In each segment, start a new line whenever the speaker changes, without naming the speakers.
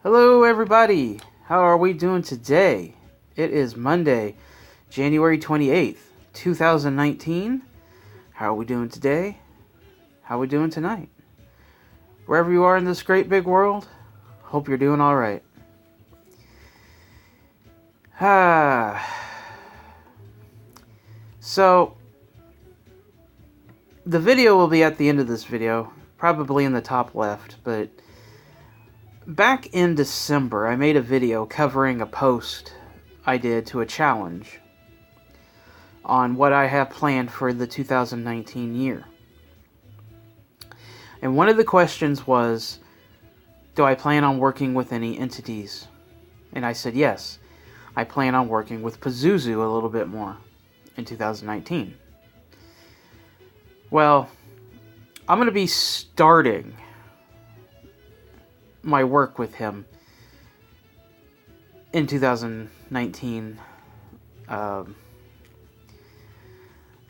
Hello everybody, how are we doing today? It is Monday, January 28th, 2019. How are we doing today? How are we doing tonight? Wherever you are in this great big world, hope you're doing alright. So, the video will be at the end of this video, probably in the top left, but back in December, I made a video covering a post I did to a challenge on what I have planned for the 2019 year. And one of the questions was, do I plan on working with any entities? And I said yes. I plan on working with Pazuzu a little bit more in 2019. Well, I'm going to be starting my work with him in 2019.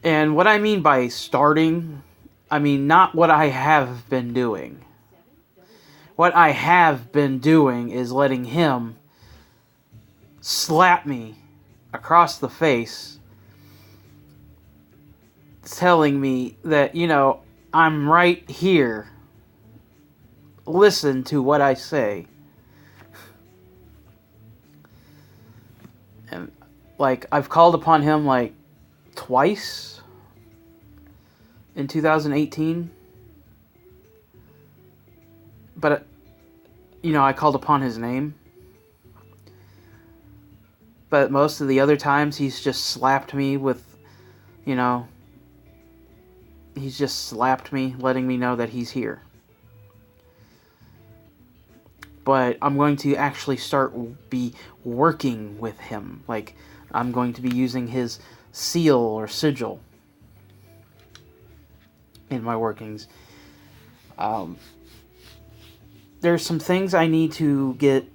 And what I mean by starting, I mean not what I have been doing. What I have been doing is letting him slap me across the face, telling me that, I'm right here. Listen to what I say. And, I've called upon him, twice in 2018. But, I called upon his name. But most of the other times, he's just slapped me with, he's just slapped me, letting me know that he's here. But I'm going to actually be working with him. I'm going to be using his seal or sigil in my workings. There's some things I need to get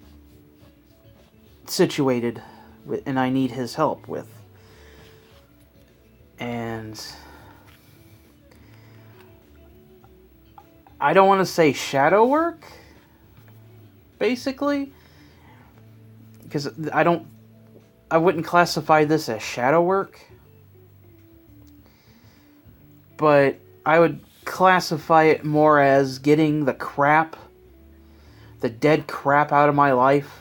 situated with, and I need his help with. And I don't want to say shadow work, basically, because I wouldn't classify this as shadow work, but I would classify it more as getting the dead crap out of my life,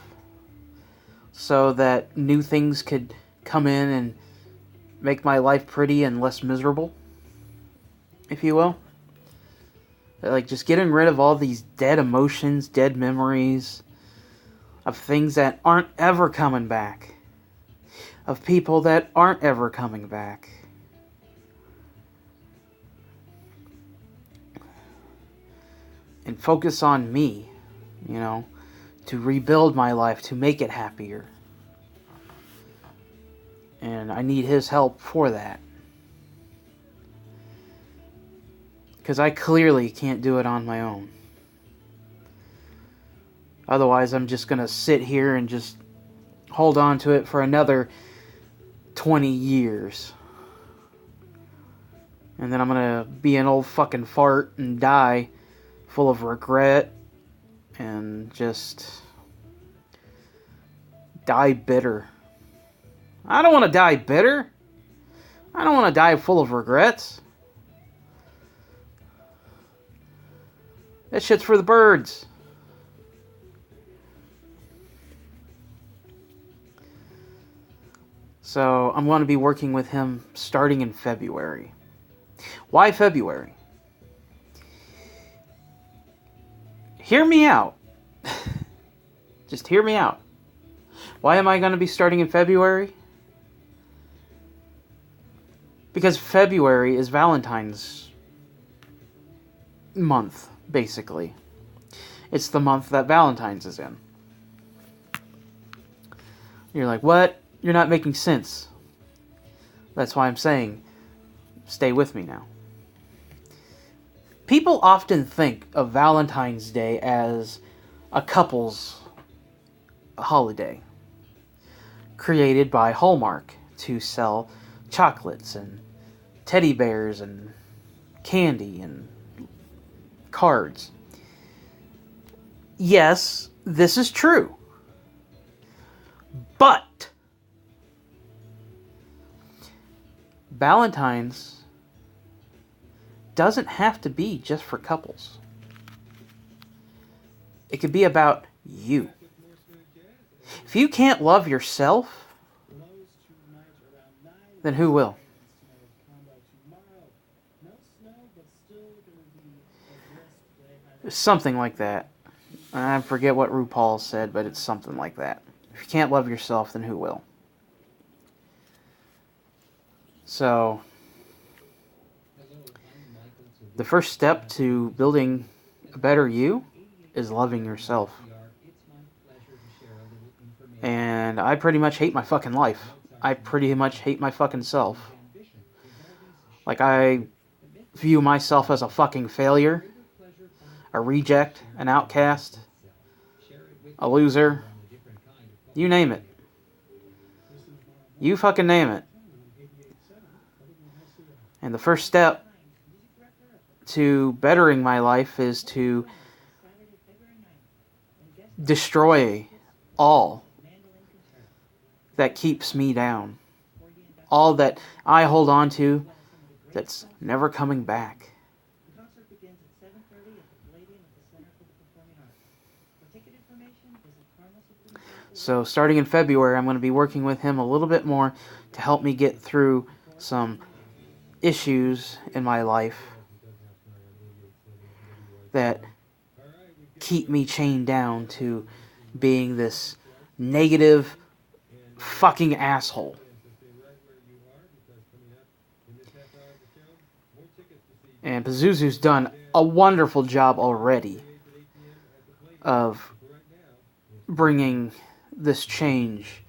so that new things could come in and make my life pretty and less miserable, if you will. Just getting rid of all these dead emotions, dead memories of things that aren't ever coming back, of people that aren't ever coming back. And focus on me, to rebuild my life, to make it happier. And I need his help for that. Because I clearly can't do it on my own. Otherwise, I'm just going to sit here and just hold on to it for another 20 years. And then I'm going to be an old fucking fart and die full of regret and just die bitter. I don't want to die bitter. I don't want to die full of regrets. That shit's for the birds. So I'm going to be working with him starting in February. Why February? Hear me out. Just hear me out. Why am I going to be starting in February? Because February is Valentine's month, basically. It's the month that Valentine's is in. You're like, what? You're not making sense. That's why I'm saying, stay with me now. People often think of Valentine's Day as a couple's holiday created by Hallmark to sell chocolates and teddy bears and candy and cards. Yes, this is true. But Valentine's doesn't have to be just for couples. It could be about you. If you can't love yourself, then who will? Something like that. I forget what RuPaul said, but it's something like that. If you can't love yourself, then who will? So, the first step to building a better you is loving yourself. And I pretty much hate my fucking life. I pretty much hate my fucking self. Like, I view myself as a fucking failure, a reject, an outcast, a loser. You name it. You fucking name it. And the first step to bettering my life is to destroy all that keeps me down. All that I hold on to that's never coming back. So starting in February, I'm going to be working with him a little bit more to help me get through some issues in my life that keep me chained down to being this negative fucking asshole. And Pazuzu's done a wonderful job already of bringing this change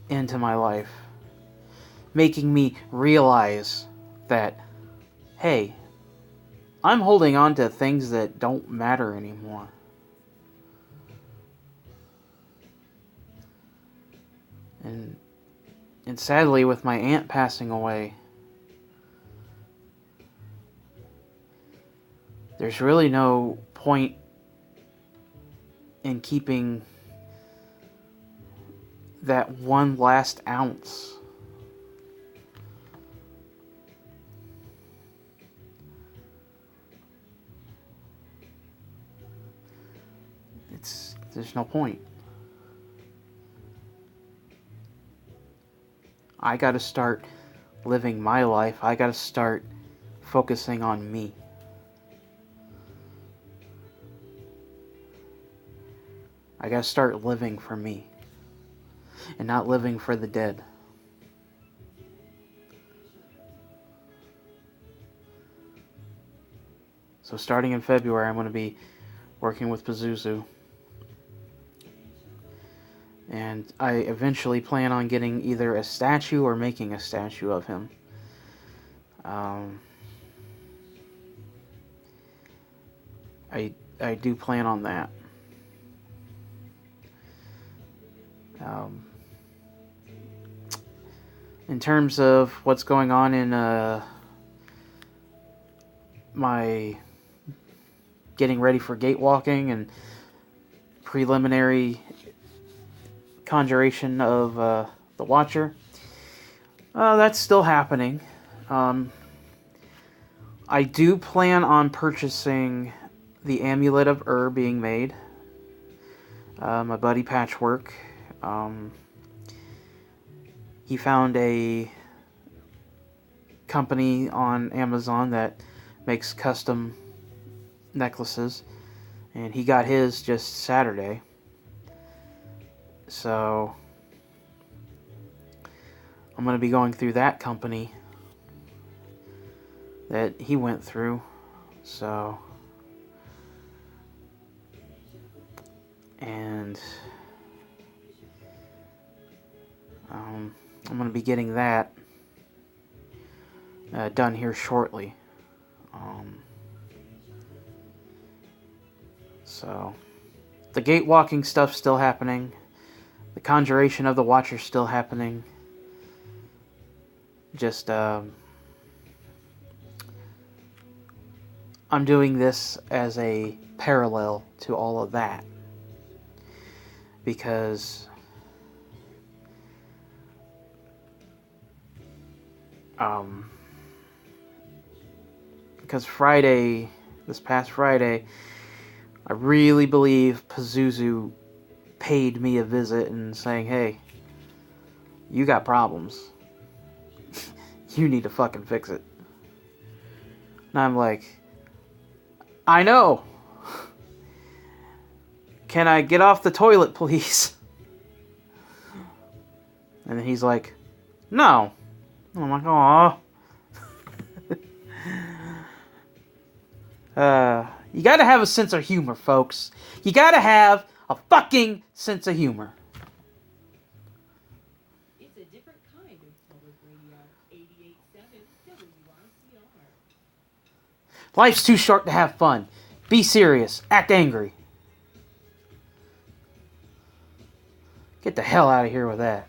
into my life, making me realize that, hey, I'm holding on to things that don't matter anymore. And sadly, with my aunt passing away, there's really no point in keeping that one last ounce. There's no point. I gotta start living my life. I gotta start focusing on me. I gotta start living for me and not living for the dead. So starting in February, I'm going to be working with Pazuzu. And I eventually plan on getting either a statue or making a statue of him. I do plan on that. In terms of what's going on in my getting ready for gate walking and preliminary conjuration of the Watcher, that's still happening. I do plan on purchasing the Amulet of being made. My buddy Patchwork, he found a company on Amazon that makes custom necklaces, and he got his just Saturday. So I'm going to be going through that company that he went through. So, and I'm going to be getting that done here shortly. So the gate walking stuff's still happening. The conjuration of the Watcher's still happening. Just I'm doing this as a parallel to all of that. because Friday, this past Friday, I really believe Pazuzu paid me a visit and saying, hey, you got problems. You need to fucking fix it. And I'm like, I know. Can I get off the toilet, please? And he's like, no. And I'm like, aw. You gotta have a sense of humor, folks. You gotta have a fucking sense of humor.
It's a different kind of public radio. 88.7 WRCR.
Life's too short to have fun. Be serious. Act angry. Get the hell out of here with that.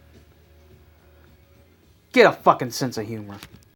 Get a fucking sense of humor.